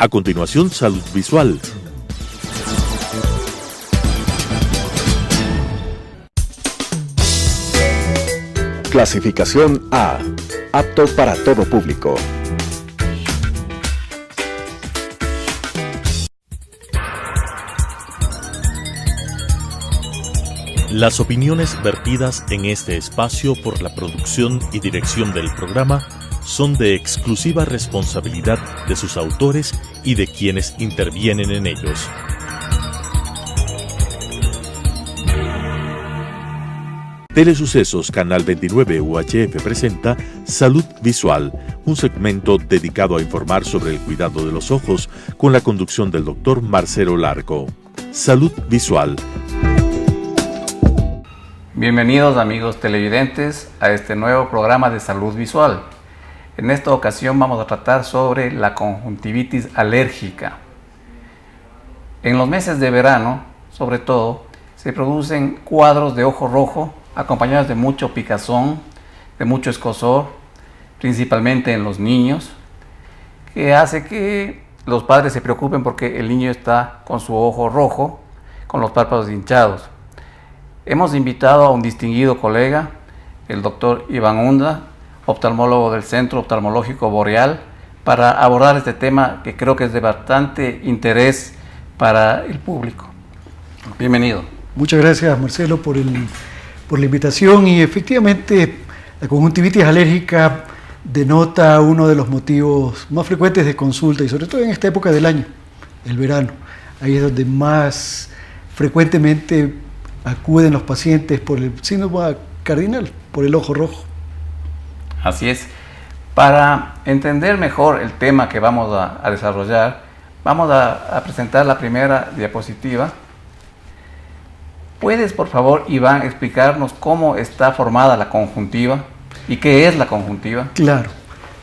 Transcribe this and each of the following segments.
A continuación, salud visual. Clasificación A. Apto para todo público. Las opiniones vertidas en este espacio por la producción y dirección del programa son de exclusiva responsabilidad de sus autores y de quienes intervienen en ellos. Telesucesos Canal 29 UHF presenta Salud Visual, un segmento dedicado a informar sobre el cuidado de los ojos con la conducción del Dr. Marcelo Larco. Salud Visual. Bienvenidos amigos televidentes a este nuevo programa de salud visual. En esta ocasión vamos a tratar sobre la conjuntivitis alérgica. En los meses de verano, sobre todo, se producen cuadros de ojo rojo acompañados de mucho picazón, de mucho escozor, principalmente en los niños, que hace que los padres se preocupen porque el niño está con su ojo rojo, con los párpados hinchados. Hemos invitado a un distinguido colega, el doctor Iván Hunda, oftalmólogo del Centro Oftalmológico Boreal, para abordar este tema que creo que es de bastante interés para el público. Bienvenido. Muchas gracias, Marcelo, por la invitación. Y efectivamente, la conjuntivitis alérgica denota uno de los motivos más frecuentes de consulta, y sobre todo en esta época del año, el verano. Ahí es donde más frecuentemente acuden los pacientes por el síndrome cardinal, por el ojo rojo. Así es. Para entender mejor el tema que vamos a desarrollar, vamos a presentar la primera diapositiva. ¿Puedes, por favor, Iván, explicarnos cómo está formada la conjuntiva y qué es la conjuntiva? Claro.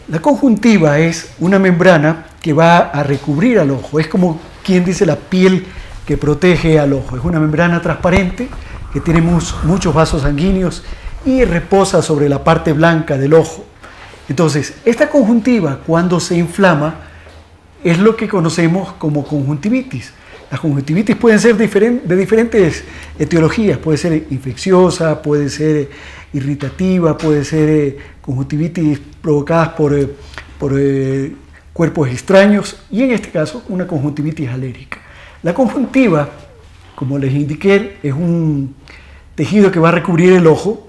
La conjuntiva es una membrana que va a recubrir al ojo. Es como quien dice la piel que protege al ojo. Es una membrana transparente que tiene muchos vasos sanguíneos y reposa sobre la parte blanca del ojo. Entonces, esta conjuntiva, cuando se inflama, es lo que conocemos como conjuntivitis. Las conjuntivitis pueden ser de diferentes etiologías. Puede ser infecciosa, puede ser irritativa, puede ser conjuntivitis provocadas por cuerpos extraños y en este caso una conjuntivitis alérgica. La conjuntiva, como les indiqué, es un tejido que va a recubrir el ojo,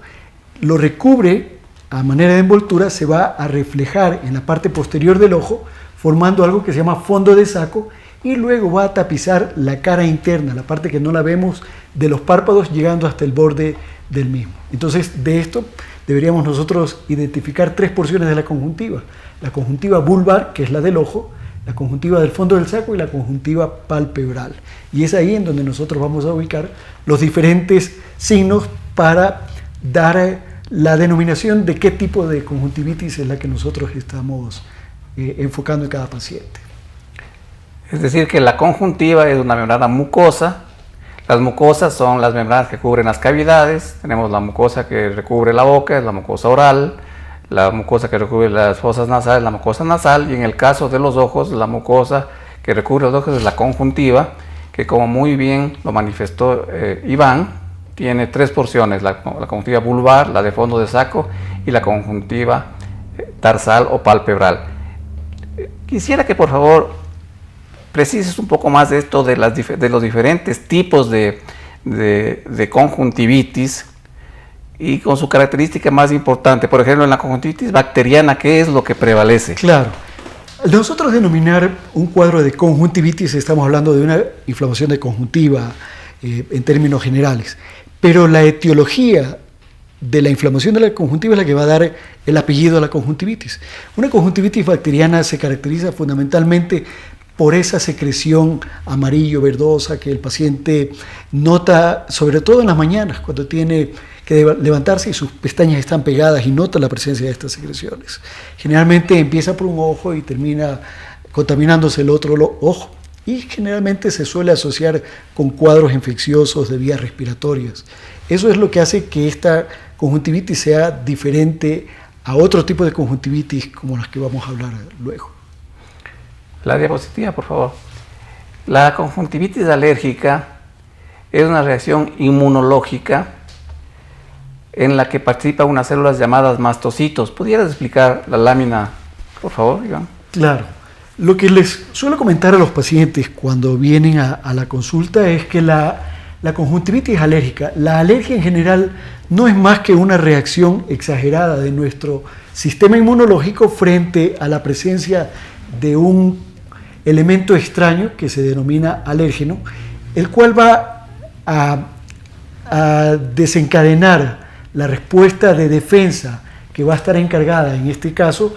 lo recubre a manera de envoltura, se va a reflejar en la parte posterior del ojo, formando algo que se llama fondo de saco, y luego va a tapizar la cara interna, la parte que no la vemos de los párpados, llegando hasta el borde del mismo. Entonces, de esto deberíamos nosotros identificar tres porciones de la conjuntiva: la conjuntiva vulvar, que es la del ojo, la conjuntiva del fondo del saco y la conjuntiva palpebral. Y es ahí en donde nosotros vamos a ubicar los diferentes signos para dar la denominación de qué tipo de conjuntivitis es la que nosotros estamos enfocando en cada paciente. Es decir, que la conjuntiva es una membrana mucosa. Las mucosas son las membranas que cubren las cavidades. Tenemos la mucosa que recubre la boca, es la mucosa oral. La mucosa que recubre las fosas nasales, la mucosa nasal, y en el caso de los ojos, la mucosa que recubre los ojos es la conjuntiva, que como muy bien lo manifestó Iván, tiene tres porciones: la conjuntiva vulvar, la de fondo de saco y la conjuntiva tarsal o palpebral. Quisiera que por favor precises un poco más de esto, de los diferentes tipos de conjuntivitis, y con su característica más importante. Por ejemplo, en la conjuntivitis bacteriana, ¿qué es lo que prevalece? Claro. Al nosotros denominar un cuadro de conjuntivitis, estamos hablando de una inflamación de conjuntiva en términos generales. Pero la etiología de la inflamación de la conjuntiva es la que va a dar el apellido a la conjuntivitis. Una conjuntivitis bacteriana se caracteriza fundamentalmente por esa secreción amarillo-verdosa que el paciente nota, sobre todo en las mañanas, cuando tiene que levantarse y sus pestañas están pegadas y nota la presencia de estas secreciones. Generalmente empieza por un ojo y termina contaminándose el otro ojo, y generalmente se suele asociar con cuadros infecciosos de vías respiratorias. Eso es lo que hace que esta conjuntivitis sea diferente a otro tipo de conjuntivitis como las que vamos a hablar luego. La diapositiva, por favor. La conjuntivitis alérgica es una reacción inmunológica en la que participan unas células llamadas mastocitos. ¿Pudieras explicar la lámina, por favor, Iván? Claro. Lo que les suelo comentar a los pacientes cuando vienen a la consulta es que la conjuntivitis alérgica, la alergia en general, no es más que una reacción exagerada de nuestro sistema inmunológico frente a la presencia de un elemento extraño que se denomina alérgeno, el cual va a desencadenar la respuesta de defensa que va a estar encargada, en este caso,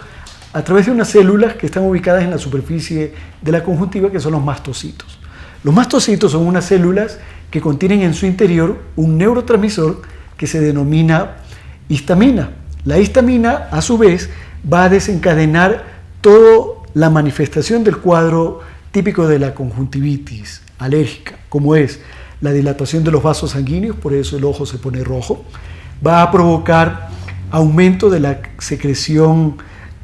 a través de unas células que están ubicadas en la superficie de la conjuntiva, que son los mastocitos. Los mastocitos son unas células que contienen en su interior un neurotransmisor que se denomina histamina. La histamina, a su vez, va a desencadenar toda la manifestación del cuadro típico de la conjuntivitis alérgica, como es la dilatación de los vasos sanguíneos, por eso el ojo se pone rojo, va a provocar aumento de la secreción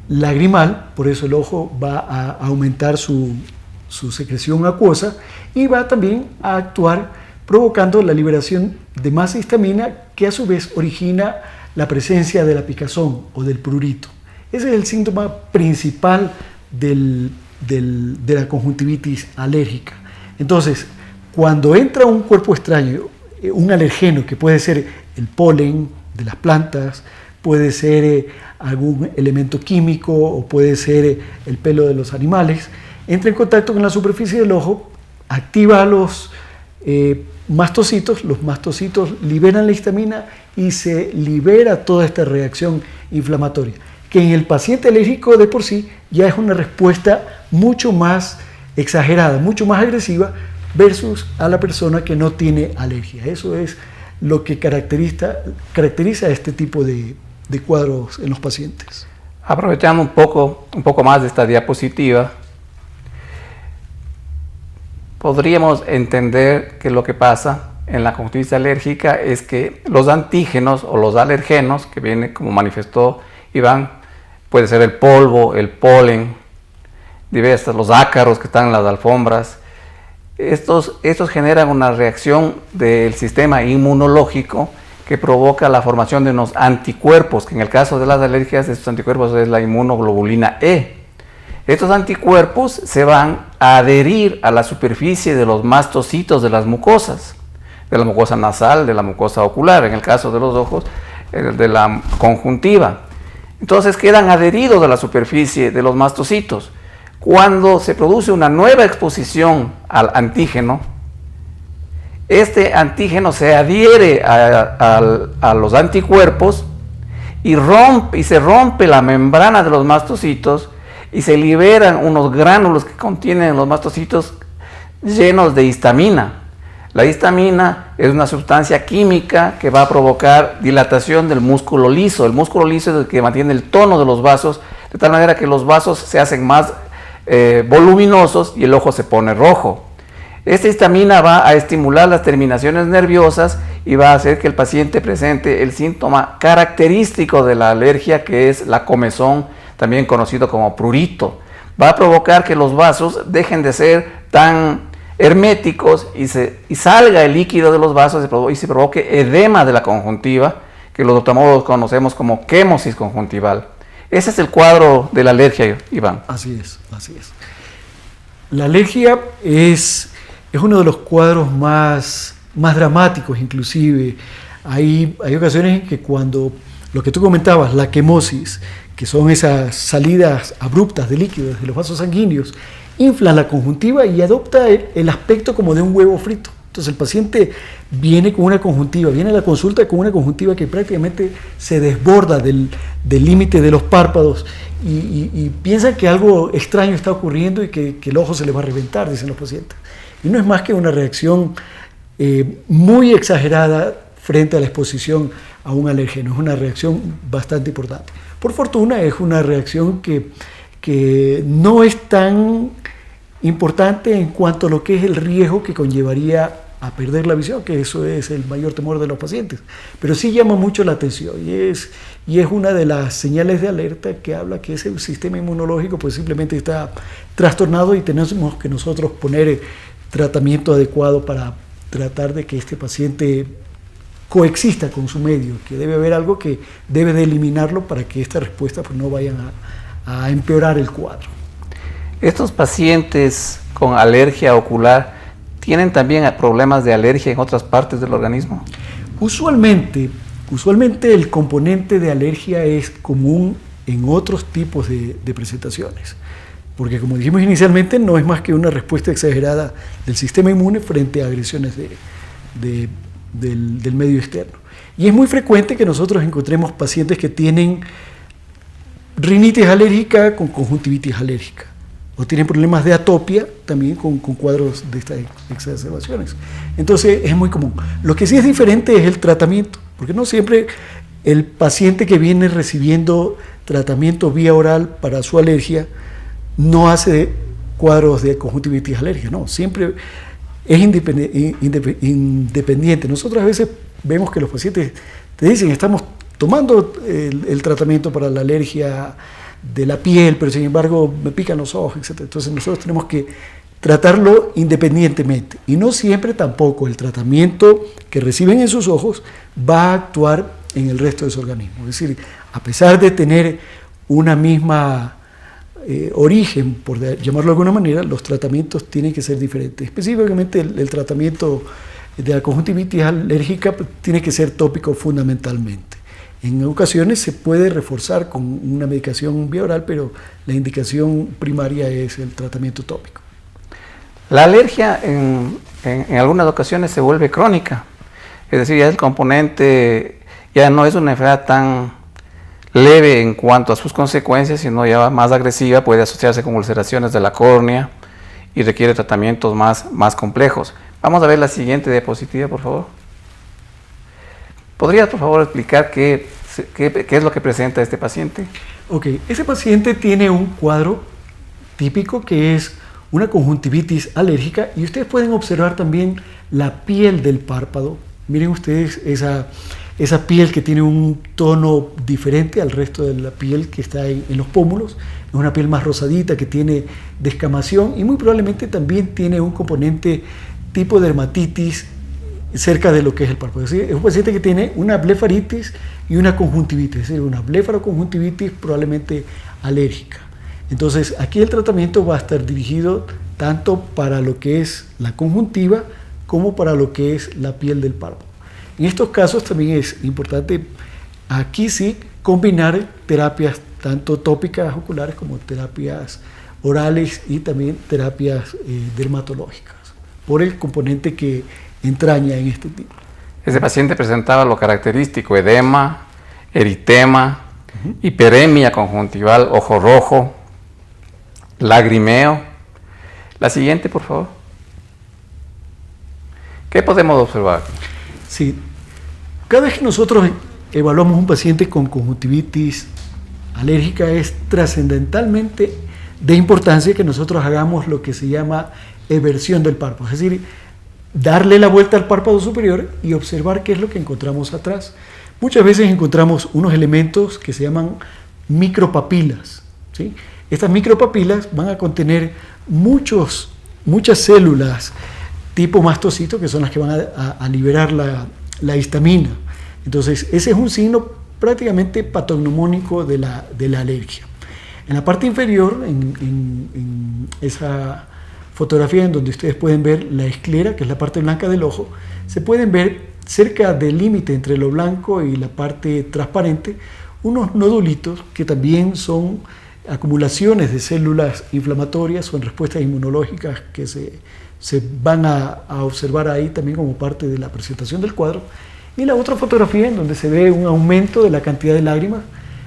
lagrimal, por eso el ojo va a aumentar su secreción acuosa y va también a actuar provocando la liberación de más histamina que a su vez origina la presencia de la picazón o del prurito. Ese es el síntoma principal de la conjuntivitis alérgica. Entonces, cuando entra un cuerpo extraño, un alergeno que puede ser el polen de las plantas, puede ser algún elemento químico o puede ser el pelo de los animales, entra en contacto con la superficie del ojo, activa a los mastocitos, los mastocitos liberan la histamina y se libera toda esta reacción inflamatoria, que en el paciente alérgico de por sí ya es una respuesta mucho más exagerada, mucho más agresiva versus a la persona que no tiene alergia. Eso es lo que caracteriza este tipo de cuadros en los pacientes. Aprovechando un poco más de esta diapositiva, podríamos entender que lo que pasa en la conjuntivitis alérgica es que los antígenos o los alergenos, que viene como manifestó Iván, puede ser el polvo, el polen, diversos, los ácaros que están en las alfombras. Estos generan una reacción del sistema inmunológico que provoca la formación de unos anticuerpos, que en el caso de las alergias, estos anticuerpos es la inmunoglobulina E. Estos anticuerpos se van a adherir a la superficie de los mastocitos de las mucosas, de la mucosa nasal, de la mucosa ocular, en el caso de los ojos, de la conjuntiva. Entonces quedan adheridos a la superficie de los mastocitos. Cuando se produce una nueva exposición al antígeno, este antígeno se adhiere a los anticuerpos y se rompe la membrana de los mastocitos y se liberan unos gránulos que contienen los mastocitos llenos de histamina. La histamina es una sustancia química que va a provocar dilatación del músculo liso. El músculo liso es el que mantiene el tono de los vasos, de tal manera que los vasos se hacen más voluminosos y el ojo se pone rojo. Esta histamina va a estimular las terminaciones nerviosas y va a hacer que el paciente presente el síntoma característico de la alergia, que es la comezón, también conocido como prurito. Va a provocar que los vasos dejen de ser tan herméticos y salga el líquido de los vasos y se provoque edema de la conjuntiva, que los oftalmólogos conocemos como quémosis conjuntival. Ese es el cuadro de la alergia, Iván. Así es, así es. La alergia es uno de los cuadros más dramáticos, inclusive. Hay ocasiones en que cuando, lo que tú comentabas, la quemosis, que son esas salidas abruptas de líquidos de los vasos sanguíneos, inflan la conjuntiva y adopta el aspecto como de un huevo frito. Entonces el paciente viene con una conjuntiva, viene a la consulta con una conjuntiva que prácticamente se desborda del límite de los párpados y piensan que algo extraño está ocurriendo y que el ojo se le va a reventar, dicen los pacientes. Y no es más que una reacción muy exagerada frente a la exposición a un alérgeno. Es una reacción bastante importante. Por fortuna es una reacción que no es tan importante en cuanto a lo que es el riesgo que conllevaría a perder la visión, que eso es el mayor temor de los pacientes. Pero sí llama mucho la atención y es una de las señales de alerta que habla que ese sistema inmunológico pues simplemente está trastornado y tenemos que nosotros poner tratamiento adecuado para tratar de que este paciente coexista con su medio, que debe haber algo que debe de eliminarlo para que estas respuestas pues, no vayan a empeorar el cuadro. Estos pacientes con alergia ocular tienen también problemas de alergia en otras partes del organismo. Usualmente el componente de alergia es común en otros tipos de presentaciones, porque como dijimos inicialmente no es más que una respuesta exagerada del sistema inmune frente a agresiones del medio externo. Y es muy frecuente que nosotros encontremos pacientes que tienen rinitis alérgica con conjuntivitis alérgica, o tienen problemas de atopia también con cuadros de estas exacerbaciones. Entonces es muy común. Lo que sí es diferente es el tratamiento, porque no siempre el paciente que viene recibiendo tratamiento vía oral para su alergia no hace cuadros de conjuntivitis alérgica, no, siempre es independiente. Nosotros a veces vemos que los pacientes te dicen, estamos tomando el tratamiento para la alergia de la piel, pero sin embargo me pican los ojos, etc. Entonces nosotros tenemos que tratarlo independientemente y no siempre tampoco el tratamiento que reciben en sus ojos va a actuar en el resto de su organismo. Es decir, a pesar de tener una misma origen, por llamarlo de alguna manera, los tratamientos tienen que ser diferentes. Específicamente el tratamiento de la conjuntivitis alérgica tiene que ser tópico fundamentalmente. En ocasiones se puede reforzar con una medicación vía oral, pero la indicación primaria es el tratamiento tópico. La alergia en algunas ocasiones se vuelve crónica, es decir, ya el componente ya no es una enfermedad tan leve en cuanto a sus consecuencias, sino ya más agresiva, puede asociarse con ulceraciones de la córnea y requiere tratamientos más complejos. Vamos a ver la siguiente diapositiva, por favor. ¿Podría, por favor, explicar qué es lo que presenta este paciente? Ok, ese paciente tiene un cuadro típico que es una conjuntivitis alérgica y ustedes pueden observar también la piel del párpado. Miren ustedes esa piel que tiene un tono diferente al resto de la piel que está en los pómulos. Es una piel más rosadita que tiene descamación y muy probablemente también tiene un componente tipo dermatitis cerca de lo que es el párpado. Es decir, es un paciente que tiene una blefaritis y una conjuntivitis, es decir, una blefaroconjuntivitis probablemente alérgica. Entonces, aquí el tratamiento va a estar dirigido tanto para lo que es la conjuntiva como para lo que es la piel del párpado. En estos casos también es importante, aquí sí, combinar terapias tanto tópicas oculares como terapias orales y también terapias dermatológicas, por el componente que entraña en este tipo. Ese paciente presentaba lo característico, edema, eritema, hiperemia conjuntival, ojo rojo, lagrimeo. La siguiente, por favor. ¿Qué podemos observar? Sí, cada vez que nosotros evaluamos un paciente con conjuntivitis alérgica es trascendentalmente de importancia que nosotros hagamos lo que se llama eversión del párpado, es decir, darle la vuelta al párpado superior y observar qué es lo que encontramos atrás. Muchas veces encontramos unos elementos que se llaman micropapilas, ¿sí? Estas micropapilas van a contener muchas células tipo mastocito, que son las que van a liberar la histamina. Entonces, ese es un signo prácticamente patognomónico de la alergia. En la parte inferior, en esa fotografía en donde ustedes pueden ver la esclera, que es la parte blanca del ojo, se pueden ver cerca del límite entre lo blanco y la parte transparente unos nodulitos que también son acumulaciones de células inflamatorias o en respuestas inmunológicas que se van a observar ahí también como parte de la presentación del cuadro. Y la otra fotografía en donde se ve un aumento de la cantidad de lágrimas,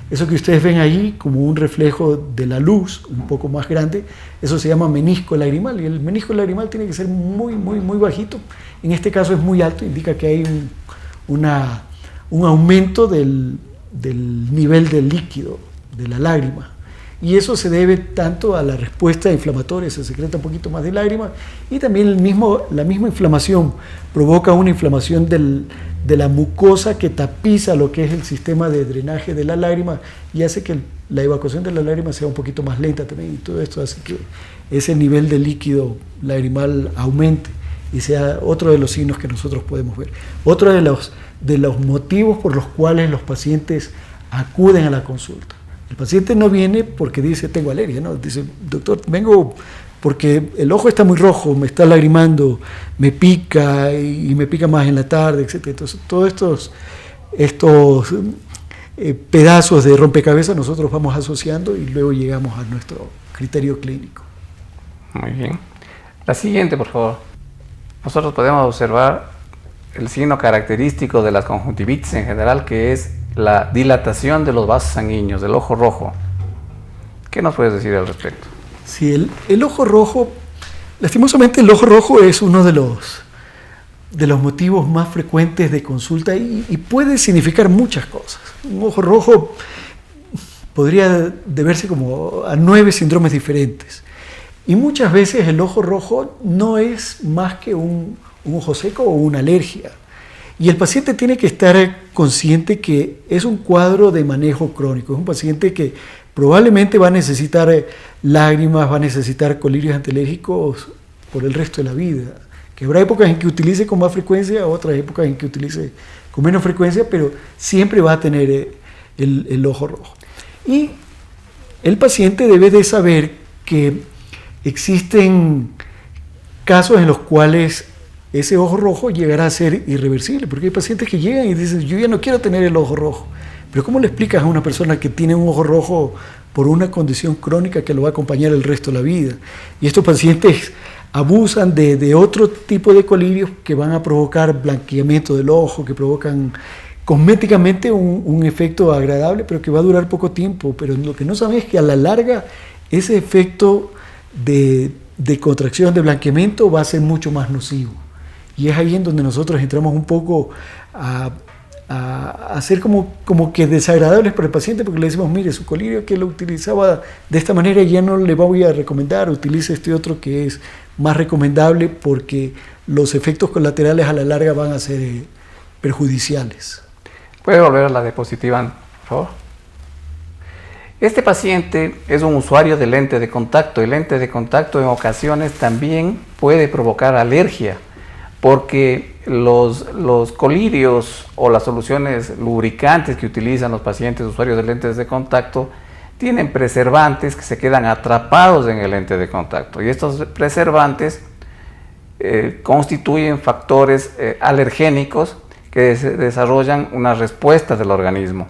eso que ustedes ven ahí como un reflejo de la luz un poco más grande, eso se llama menisco lagrimal, y el menisco lagrimal tiene que ser muy bajito. En este caso es muy alto, indica que hay un aumento del nivel del líquido de la lágrima. y eso se debe tanto a la respuesta inflamatoria, se secreta un poquito más de lágrima, y también la misma inflamación provoca una inflamación de la mucosa que tapiza lo que es el sistema de drenaje de la lágrima y hace que la evacuación de la lágrima sea un poquito más lenta también, y todo esto hace que ese nivel de líquido lagrimal aumente y sea otro de los signos que nosotros podemos ver. Otro de los motivos por los cuales los pacientes acuden a la consulta. El paciente no viene porque dice tengo alergia, no, dice doctor, vengo porque el ojo está muy rojo, me está lagrimando, me pica y me pica más en la tarde, etc. Entonces todos estos pedazos de rompecabezas nosotros vamos asociando y luego llegamos a nuestro criterio clínico. Muy bien. La siguiente, por favor. Nosotros podemos observar el signo característico de las conjuntivitis en general, que es la dilatación de los vasos sanguíneos, del ojo rojo. ¿Qué nos puedes decir al respecto? Sí, el ojo rojo, lastimosamente el ojo rojo es uno de los motivos más frecuentes de consulta y puede significar muchas cosas. Un ojo rojo podría deberse como a 9 síndromes diferentes. Y muchas veces el ojo rojo no es más que un ojo seco o una alergia. Y el paciente tiene que estar consciente que es un cuadro de manejo crónico. Es un paciente que probablemente va a necesitar lágrimas, va a necesitar colirios antialérgicos por el resto de la vida. Que habrá épocas en que utilice con más frecuencia, otras épocas en que utilice con menos frecuencia, pero siempre va a tener el ojo rojo. Y el paciente debe de saber que existen casos en los cuales ese ojo rojo llegará a ser irreversible, porque hay pacientes que llegan y dicen, yo ya no quiero tener el ojo rojo. Pero ¿cómo le explicas a una persona que tiene un ojo rojo por una condición crónica que lo va a acompañar el resto de la vida? Y estos pacientes abusan de otro tipo de colirios que van a provocar blanqueamiento del ojo, que provocan cosméticamente un efecto agradable, pero que va a durar poco tiempo. Pero lo que no saben es que a la larga ese efecto de contracción, de blanqueamiento va a ser mucho más nocivo. Y es ahí en donde nosotros entramos un poco a ser como que desagradables para el paciente, porque le decimos, mire, su colirio que lo utilizaba de esta manera ya no le voy a recomendar, utilice este otro que es más recomendable porque los efectos colaterales a la larga van a ser perjudiciales. ¿Puede volver a la diapositiva, por favor? Este paciente es un usuario de lente de contacto. El lente de contacto en ocasiones también puede provocar alergia, porque los colirios o las soluciones lubricantes que utilizan los pacientes usuarios de lentes de contacto tienen preservantes que se quedan atrapados en el lente de contacto, y estos preservantes constituyen factores alergénicos que desarrollan una respuesta del organismo.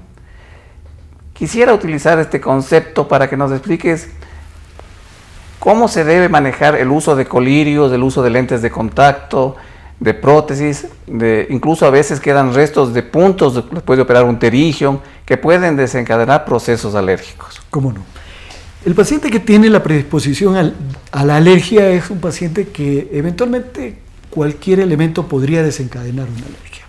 Quisiera utilizar este concepto para que nos expliques cómo se debe manejar el uso de colirios, el uso de lentes de contacto, de prótesis, incluso a veces quedan restos de puntos después de operar un pterygium que pueden desencadenar procesos alérgicos. ¿Cómo no? El paciente que tiene la predisposición a la alergia es un paciente que eventualmente cualquier elemento podría desencadenar una alergia.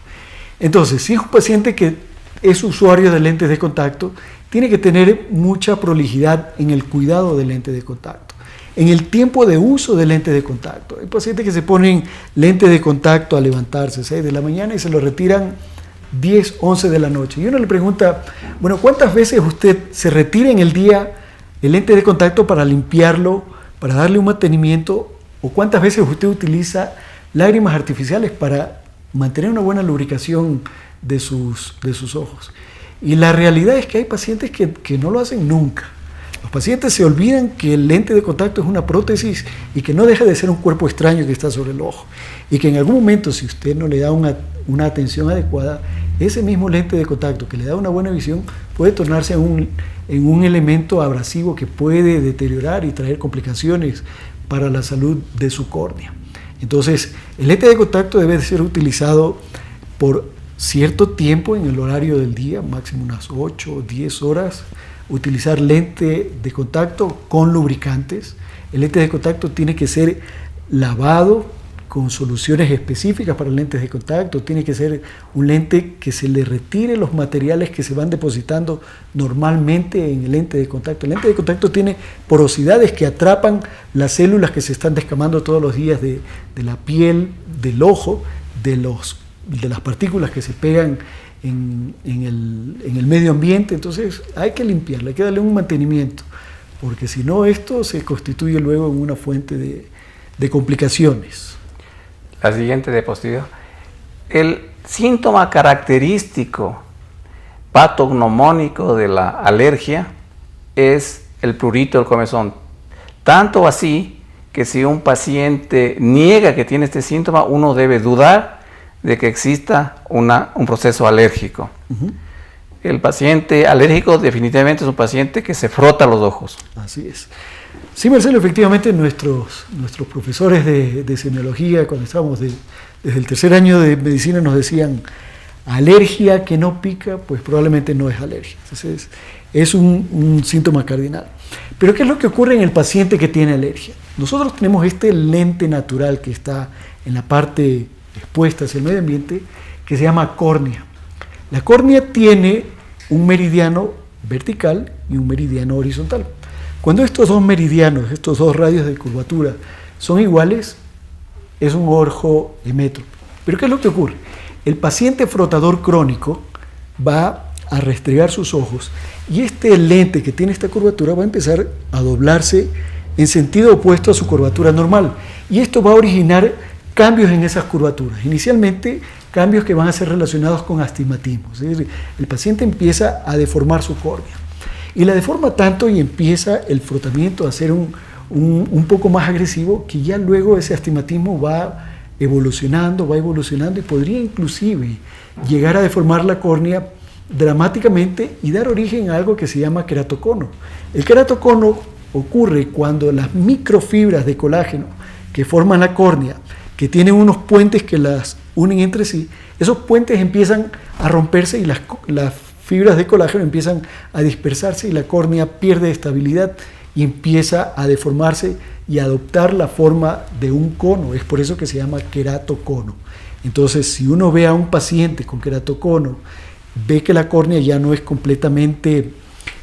Entonces, si es un paciente que es usuario de lentes de contacto, tiene que tener mucha prolijidad en el cuidado del lente de contacto, en el tiempo de uso del lente de contacto. Hay pacientes que se ponen lente de contacto al levantarse 6 de la mañana y se lo retiran 10, 11 de la noche. Y uno le pregunta, bueno, ¿cuántas veces usted se retira en el día el lente de contacto para limpiarlo, para darle un mantenimiento? ¿O cuántas veces usted utiliza lágrimas artificiales para mantener una buena lubricación de sus ojos? Y la realidad es que hay pacientes que no lo hacen nunca. Los pacientes se olvidan que el lente de contacto es una prótesis y que no deja de ser un cuerpo extraño que está sobre el ojo. Y que en algún momento, si usted no le da una atención adecuada, ese mismo lente de contacto que le da una buena visión puede tornarse en un elemento abrasivo que puede deteriorar y traer complicaciones para la salud de su córnea. Entonces, el lente de contacto debe de ser utilizado por cierto tiempo en el horario del día, máximo unas 8 o 10 horas, utilizar lente de contacto con lubricantes. El lente de contacto tiene que ser lavado con soluciones específicas para lentes de contacto. Tiene que ser un lente que se le retire los materiales que se van depositando normalmente en el lente de contacto. El lente de contacto tiene porosidades que atrapan las células que se están descamando todos los días de la piel, del ojo, de las partículas que se pegan en el medio ambiente. Entonces hay que limpiarla, hay que darle un mantenimiento, porque si no, esto se constituye luego en una fuente de complicaciones. La siguiente diapositiva. El síntoma característico patognomónico de la alergia es el prurito del comezón. Tanto así que si un paciente niega que tiene este síntoma, uno debe dudar de que exista un proceso alérgico. El paciente alérgico definitivamente es un paciente que se frota los ojos. Así es. Sí, Marcelo, efectivamente nuestros profesores de semiología, cuando estábamos desde el tercer año de medicina, nos decían: alergia que no pica, pues probablemente no es alergia. Entonces es un síntoma cardinal. Pero ¿qué es lo que ocurre en el paciente que tiene alergia? Nosotros tenemos este lente natural que está en la parte expuesta hacia el medio ambiente, que se llama córnea. La córnea tiene un meridiano vertical y un meridiano horizontal. Cuando estos dos meridianos, estos dos radios de curvatura son iguales, es un ojo hemétrope. ¿Pero qué es lo que ocurre? El paciente frotador crónico va a restregar sus ojos y este lente que tiene esta curvatura va a empezar a doblarse en sentido opuesto a su curvatura normal. Y esto va a originar cambios en esas curvaturas. Inicialmente, cambios que van a ser relacionados con astigmatismo. Es decir, el paciente empieza a deformar su córnea. Y la deforma tanto y empieza el frotamiento a ser un poco más agresivo, que ya luego ese astigmatismo va evolucionando y podría inclusive llegar a deformar la córnea dramáticamente y dar origen a algo que se llama queratocono. El queratocono ocurre cuando las microfibras de colágeno que forman la córnea, que tienen unos puentes que las unen entre sí, esos puentes empiezan a romperse y las fibras de colágeno empiezan a dispersarse y la córnea pierde estabilidad y empieza a deformarse y a adoptar la forma de un cono. Es por eso que se llama queratocono. Entonces, si uno ve a un paciente con queratocono, ve que la córnea ya no es completamente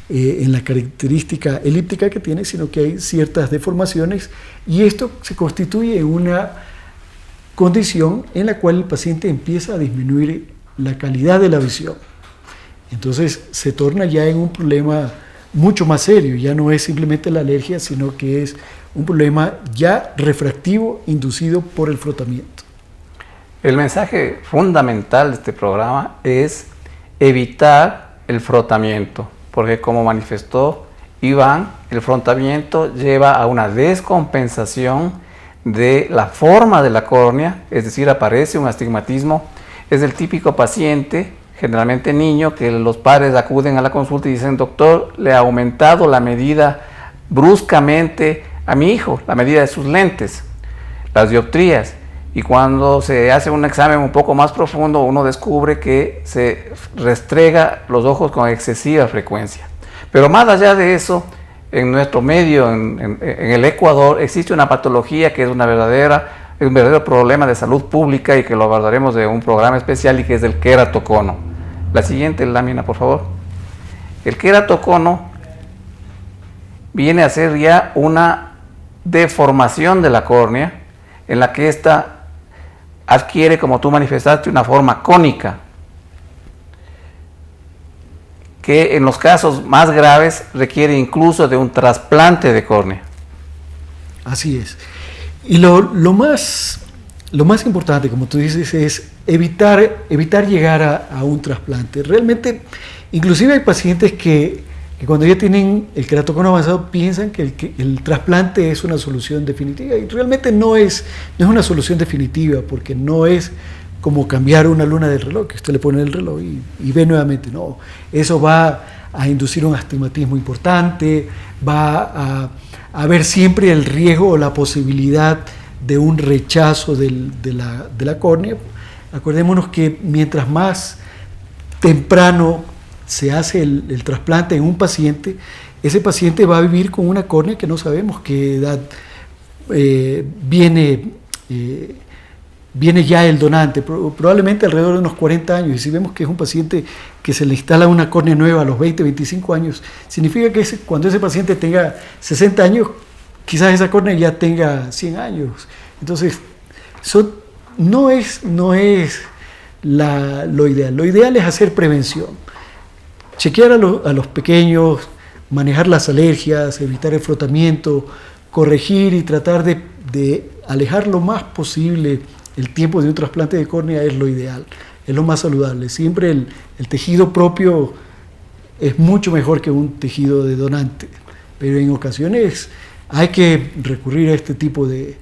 en la característica elíptica que tiene, sino que hay ciertas deformaciones, y esto se constituye en una condición en la cual el paciente empieza a disminuir la calidad de la visión. Entonces se torna ya en un problema mucho más serio, ya no es simplemente la alergia, sino que es un problema ya refractivo inducido por el frotamiento. El mensaje fundamental de este programa es evitar el frotamiento, porque como manifestó Iván, el frotamiento lleva a una descompensación de la forma de la córnea, es decir, aparece un astigmatismo. Es el típico paciente, generalmente niño, que los padres acuden a la consulta y dicen: doctor, le ha aumentado la medida bruscamente a mi hijo, la medida de sus lentes, las dioptrías. Y cuando se hace un examen un poco más profundo, uno descubre que se restrega los ojos con excesiva frecuencia. Pero más allá de eso, en nuestro medio, en el Ecuador, existe una patología que es un verdadero problema de salud pública y que lo abordaremos de un programa especial, y que es el queratocono. La siguiente lámina, por favor. El queratocono viene a ser ya una deformación de la córnea, en la que ésta adquiere, como tú manifestaste, una forma cónica, que en los casos más graves requiere incluso de un trasplante de córnea. Así es. Y lo más importante, como tú dices, es evitar llegar a un trasplante. Realmente, inclusive hay pacientes que cuando ya tienen el queratocono avanzado piensan que el trasplante es una solución definitiva, y realmente no es una solución definitiva, porque no es como cambiar una luna del reloj, que usted le pone el reloj y ve nuevamente. No, eso va a inducir un astigmatismo importante, va a haber siempre el riesgo o la posibilidad de un rechazo de la córnea. Acordémonos que mientras más temprano se hace el trasplante en un paciente, ese paciente va a vivir con una córnea que no sabemos qué edad viene viene ya el donante, probablemente alrededor de unos 40 años, y si vemos que es un paciente que se le instala una córnea nueva a los 20, 25 años, significa que cuando ese paciente tenga 60 años, quizás esa córnea ya tenga 100 años. Entonces, no es lo ideal. Lo ideal es hacer prevención, chequear a los pequeños, manejar las alergias, evitar el frotamiento, corregir y tratar de alejar lo más posible el tiempo de un trasplante de córnea. Es lo ideal, es lo más saludable. Siempre el tejido propio es mucho mejor que un tejido de donante, pero en ocasiones hay que recurrir a este tipo de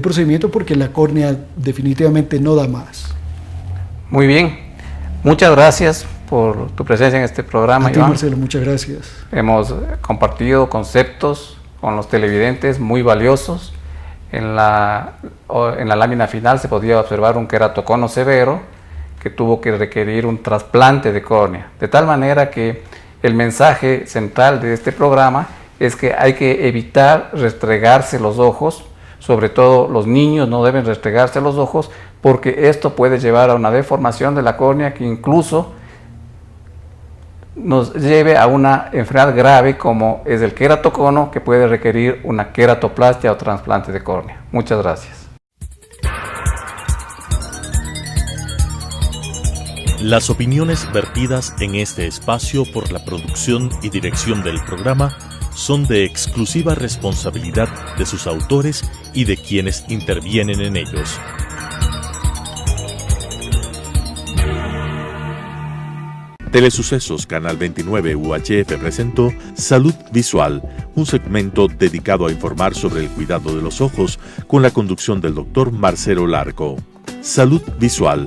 procedimiento porque la córnea definitivamente no da más. Muy bien, muchas gracias por tu presencia en este programa, A ti, Iván. Marcelo, muchas gracias. Hemos compartido conceptos con los televidentes muy valiosos. En la lámina final se podía observar un queratocono severo que tuvo que requerir un trasplante de córnea. De tal manera que el mensaje central de este programa es que hay que evitar restregarse los ojos, sobre todo los niños no deben restregarse los ojos porque esto puede llevar a una deformación de la córnea que incluso nos lleve a una enfermedad grave como es el queratocono, que puede requerir una queratoplastia o trasplante de córnea. Muchas gracias. Las opiniones vertidas en este espacio por la producción y dirección del programa son de exclusiva responsabilidad de sus autores y de quienes intervienen en ellos. Telesucesos Canal 29 UHF presentó Salud Visual, un segmento dedicado a informar sobre el cuidado de los ojos con la conducción del Dr. Marcelo Larco. Salud Visual,